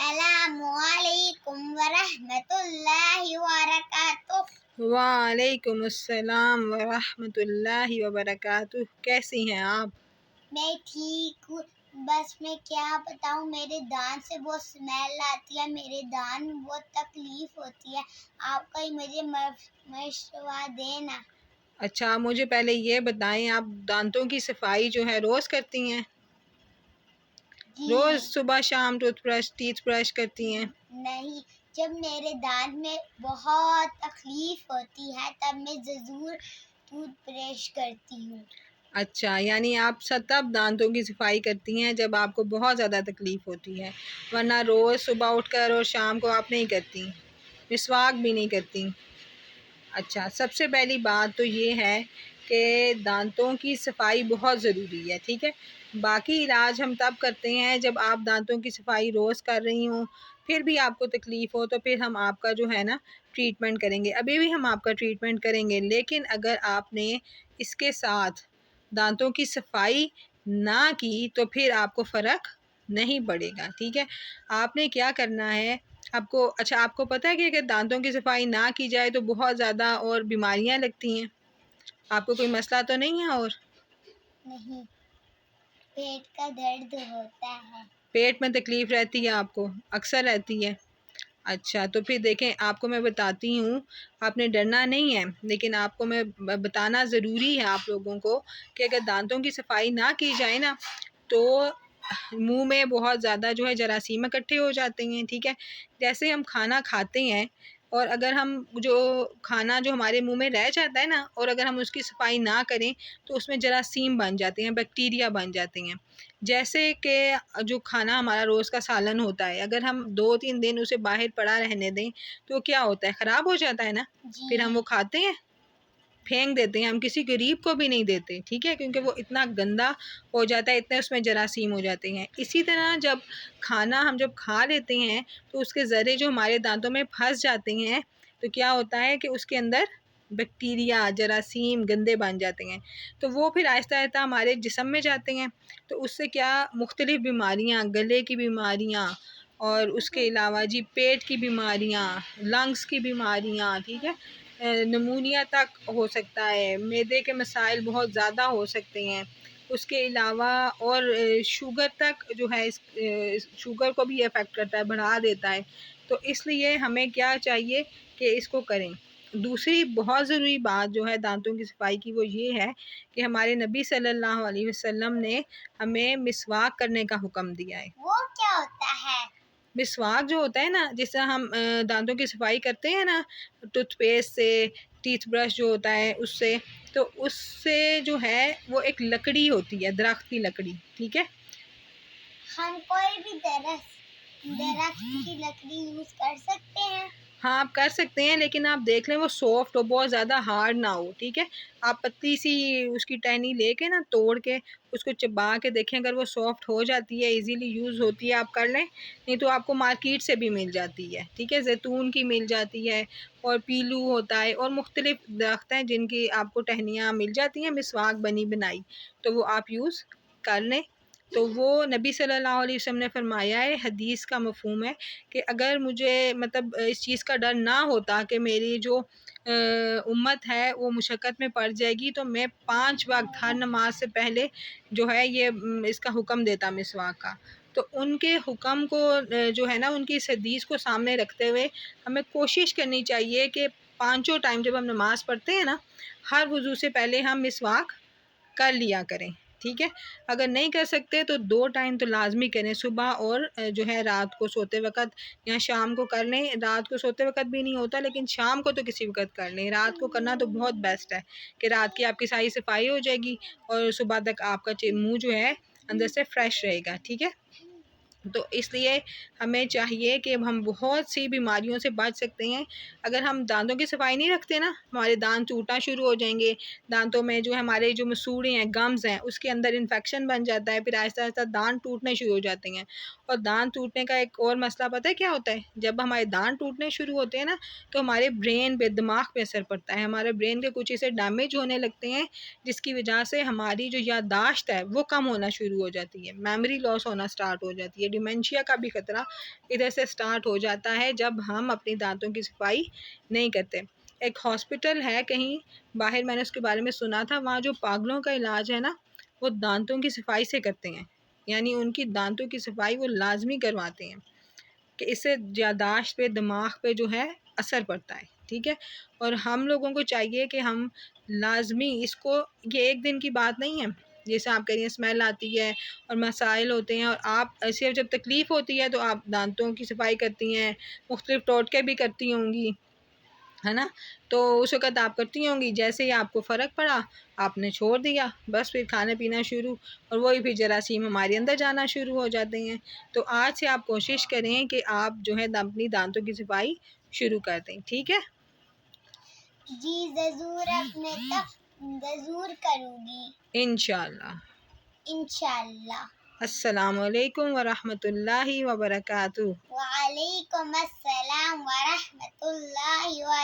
अस्सलामुअलैकुम वरहमतुल्लाहि वबरकातुह। वालेकुम अस्सलाम वरहमतुल्लाहि वबरकातुह। कैसी हैं आप? मैं ठीक हूँ। बस मैं क्या बताऊँ, मेरे दांत से बहुत स्मेल आती है, मेरे दांत में बहुत तकलीफ होती है। आप कोई मुझे मशवरा देना। अच्छा, आप मुझे पहले ये बताएं, आप दांतों की सफाई जो है रोज़ करती हैं? रोज़ जी सुबह शाम टीथ ब्रश करती हैं? नहीं, जब मेरे दांत में बहुत तकलीफ होती है तब मैं ज़रूर टूथब्रश करती हूँ। अच्छा, यानी आप तब दांतों की सफाई करती हैं जब आपको बहुत ज़्यादा तकलीफ़ होती है, वरना रोज़ सुबह उठकर और शाम को आप नहीं करती, मिसवाक भी नहीं करती। अच्छा, सबसे पहली बात तो ये है कि दांतों की सफाई बहुत ज़रूरी है, ठीक है? बाकी इलाज हम तब करते हैं जब आप दांतों की सफाई रोज़ कर रही हों, फिर भी आपको तकलीफ़ हो तो फिर हम आपका जो है ना ट्रीटमेंट करेंगे। अभी भी हम आपका ट्रीटमेंट करेंगे, लेकिन अगर आपने इसके साथ दांतों की सफाई ना की तो फिर आपको फ़र्क नहीं पड़ेगा, ठीक है? आपने क्या करना है, आपको पता है कि अगर दांतों की सफाई ना की जाए तो बहुत ज़्यादा और बीमारियां लगती हैं? आपको कोई मसला तो नहीं है? और नहीं, पेट का दर्द होता है। पेट में तकलीफ रहती है आपको? अक्सर रहती है? अच्छा, तो फिर देखें, आपको मैं बताती हूँ, आपने डरना नहीं है, लेकिन आपको मैं बताना ज़रूरी है आप लोगों को कि अगर दांतों की सफाई ना की जाए ना तो मुंह में बहुत ज़्यादा जो है जरासीम इकट्ठे हो जाते हैं, ठीक है? जैसे हम खाना खाते हैं और अगर हम जो खाना जो हमारे मुंह में रह जाता है ना और अगर हम उसकी सफाई ना करें तो उसमें जरासीम बन जाते हैं, बैक्टीरिया बन जाते हैं। जैसे कि जो खाना हमारा रोज़ का सालन होता है, अगर हम 2-3 दिन उसे बाहर पड़ा रहने दें तो क्या होता है, ख़राब हो जाता है ना? फिर हम वो जी खाते हैं, फेंक देते हैं, हम किसी गरीब को भी नहीं देते, ठीक है? क्योंकि वो इतना गंदा हो जाता है, इतने उसमें जरासीम हो जाते हैं। इसी तरह जब खाना हम जब खा लेते हैं तो उसके ज़रे जो हमारे दांतों में फंस जाते हैं तो क्या होता है कि उसके अंदर बैक्टीरिया, जरासीम गंदे बन जाते हैं, तो वो फिर आहिस्ता-आहिस्ता हमारे जिस्म में जाते हैं। तो उससे क्या मुख्तलिफ़ बीमारियाँ, गले की बीमारियाँ और उसके अलावा जी पेट की बीमारियाँ, लंग्स की बीमारियाँ, ठीक है? नमूनिया तक हो सकता है, मैदे के मसाइल बहुत ज़्यादा हो सकते हैं। उसके अलावा और शुगर तक जो है शुगर को भी अफ़ेक्ट करता है, बढ़ा देता है। तो इसलिए हमें क्या चाहिए कि इसको करें। दूसरी बहुत ज़रूरी बात जो है दांतों की सफाई की वो ये है कि हमारे नबी सल्लल्लाहु अलैहि वसल्लम ने हमें मिसवाक करने का हुक्म दिया है। वो क्या होता है? मिसवाक जो होता है ना, जिससे हम दांतों की सफाई करते हैं ना टूथपेस्ट से, टीथ ब्रश जो होता है उससे, तो उससे जो है वो एक लकड़ी होती है, दरख्त की लकड़ी, ठीक है? हम कोई भी दरख्त की लकड़ी यूज कर सकते हैं? हाँ, आप कर सकते हैं, लेकिन आप देख लें वो सॉफ्ट हो, बहुत ज़्यादा हार्ड ना हो, ठीक है? आप पतली सी उसकी टहनी लेके ना तोड़ के उसको चबा के देखें, अगर वो सॉफ्ट हो जाती है, इजीली यूज़ होती है, आप कर लें। नहीं तो आपको मार्केट से भी मिल जाती है, ठीक है? ज़ैतून की मिल जाती है और पीलू होता है और मुख्तलिफ दरख्त हैं जिनकी आपको टहनियाँ मिल जाती हैं मिसवाक बनी बनाई, तो वो आप यूज़ कर लें। तो वो नबी सल्लल्लाहु अलैहि वसल्लम ने फरमाया है, हदीस का मफ़हूम है कि अगर मुझे मतलब इस चीज़ का डर ना होता कि मेरी जो उम्मत है वो मुशक्क़त में पड़ जाएगी तो मैं 5 वक़्त हर नमाज से पहले जो है ये इसका हुक्म देता मिसवाक का। तो उनके हुक्म को जो है ना उनकी इस हदीस को सामने रखते हुए हमें कोशिश करनी चाहिए कि पाँचों टाइम जब हम नमाज़ पढ़ते हैं ना, हर वुज़ू से पहले हम मिसवाक कर लिया करें, ठीक है? अगर नहीं कर सकते तो 2 टाइम तो लाज़मी करें, सुबह और जो है रात को सोते वक़्त या शाम को कर लें। रात को सोते वक़्त भी नहीं होता, लेकिन शाम को तो किसी वक़्त कर लें। रात को करना तो बहुत बेस्ट है कि रात की आपकी सारी सफाई हो जाएगी और सुबह तक आपका मुँह जो है अंदर से फ्रेश रहेगा, ठीक है? तो इसलिए हमें चाहिए कि हम बहुत सी बीमारियों से बच सकते हैं। अगर हम दांतों की सफाई नहीं रखते ना, हमारे दांत टूटना शुरू हो जाएंगे, दांतों में जो हमारे जो मसूड़े हैं, गम्स हैं, उसके अंदर इन्फेक्शन बन जाता है, फिर आहिस्ता आहिस्ता दांत टूटने शुरू हो जाते हैं। और दांत टूटने का एक और मसला पता है क्या होता है? जब हमारे दांत टूटने शुरू होते हैं ना तो हमारे ब्रेन पे, दिमाग पे असर पड़ता है, हमारे ब्रेन के कुछ हिस्से डैमेज होने लगते हैं, जिसकी वजह से हमारी जो याददाश्त है वो कम होना शुरू हो जाती है, मेमोरी लॉस होना स्टार्ट हो जाती है, डिमेंशिया का भी ख़तरा इधर से स्टार्ट हो जाता है जब हम अपनी दांतों की सफाई नहीं करते। एक हॉस्पिटल है कहीं बाहर, मैंने उसके बारे में सुना था, वहाँ जो पागलों का इलाज है ना वो दांतों की सफाई से करते हैं, यानी उनकी दांतों की सफाई वो लाजमी करवाते हैं कि इससे यादाश्त पे, दिमाग पे जो है असर पड़ता है, ठीक है। और हम लोगों को चाहिए कि हम लाजमी इसको, ये एक दिन की बात नहीं है, जैसे आप कह रही हैं स्मेल आती है और मसाइल होते हैं और आप ऐसे जब तकलीफ़ होती है तो आप दांतों की सफाई करती हैं, मुख्तलिफ टोटके भी करती होंगी, है ना? तो उस वक़्त आप करती होंगी, जैसे ही आपको फ़र्क पड़ा, आपने छोड़ दिया, बस फिर खाना-पीना शुरू, और वही फिर जरासीम हमारे अंदर जाना शुरू हो जाते हैं। तो आज से आप कोशिश करें कि आप जो है अपनी दांतों की सफाई शुरू कर दें, ठीक है? जी ज़रूर, अपने ज़रूर करूँगी, इंशाअल्लाह। इंशाअल्लाह। अस्सलामु अलैकुम व रहमतुल्लाहि व बरकातुहू। वालेकुम अस्सलाम व रहमतुल्लाहि व